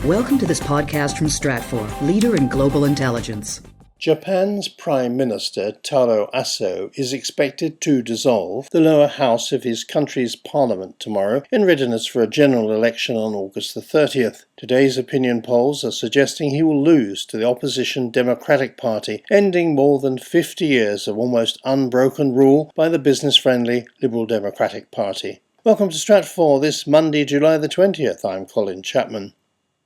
Welcome to this podcast from Stratfor, leader in global intelligence. Japan's Prime Minister Taro Aso is expected to dissolve the lower house of his country's parliament tomorrow in readiness for a general election on August the 30th. Today's opinion polls are suggesting he will lose to the opposition Democratic Party, ending more than 50 years of almost unbroken rule by the business-friendly Liberal Democratic Party. Welcome to Stratfor this Monday, July the 20th. I'm Colin Chapman.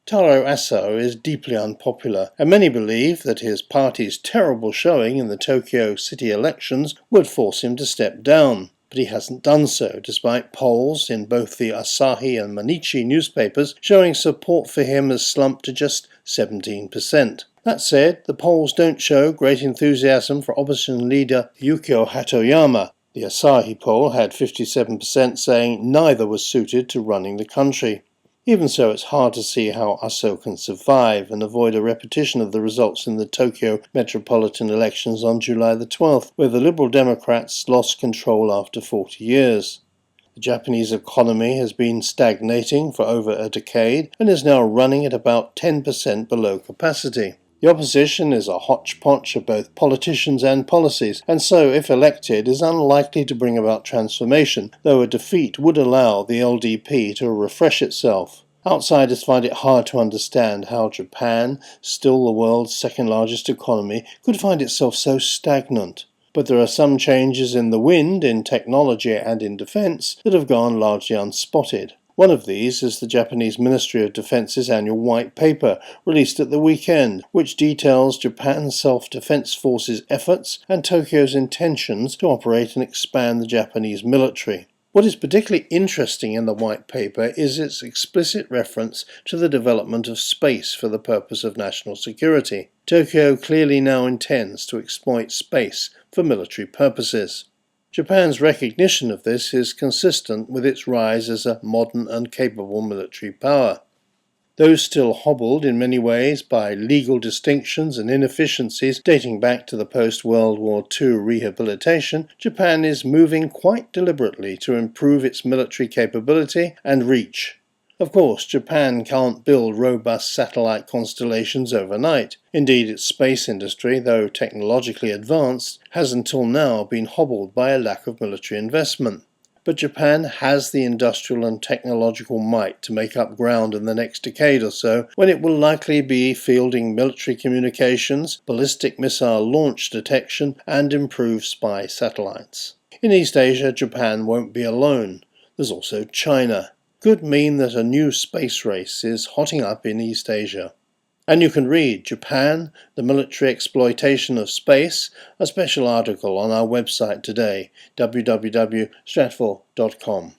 Taro Aso is deeply unpopular, and many believe that his party's terrible showing in the Tokyo city elections would force him to step down. But he hasn't done so, despite polls in both the Asahi and Mainichi newspapers showing support for him has slumped to just 17%. That said, the polls don't show great enthusiasm for opposition leader Yukio Hatoyama. The Asahi poll had 57% saying neither was suited to running the country. Even so, it's hard to see how Aso can survive and avoid a repetition of the results in the Tokyo metropolitan elections on July the 12th, where the Liberal Democrats lost control after 40 years. The Japanese economy has been stagnating for over a decade and is now running at about 10% below capacity. The opposition is a hodgepodge of both politicians and policies, and so, if elected, is unlikely to bring about transformation, though a defeat would allow the LDP to refresh itself. Outsiders find it hard to understand how Japan, still the world's second-largest economy, could find itself so stagnant. But there are some changes in the wind, in technology and in defence that have gone largely unspotted. One of these is the Japanese Ministry of Defence's annual white paper, released at the weekend, which details Japan's self-defense forces' efforts and Tokyo's intentions to operate and expand the Japanese military. What is particularly interesting in the white paper is its explicit reference to the development of space for the purpose of national security. Tokyo clearly now intends to exploit space for military purposes. Japan's recognition of this is consistent with its rise as a modern and capable military power. Though still hobbled in many ways by legal distinctions and inefficiencies dating back to the post-World War II rehabilitation, Japan is moving quite deliberately to improve its military capability and reach. Of course, Japan can't build robust satellite constellations overnight. Indeed, its space industry, though technologically advanced, has until now been hobbled by a lack of military investment. But Japan has the industrial and technological might to make up ground in the next decade or so, when it will likely be fielding military communications, ballistic missile launch detection, and improved spy satellites. In East Asia, Japan won't be alone. There's also China. Could mean that a new space race is hotting up in East Asia. And you can read Japan, the Military Exploitation of Space, a special article on our website today, www.stratfor.com.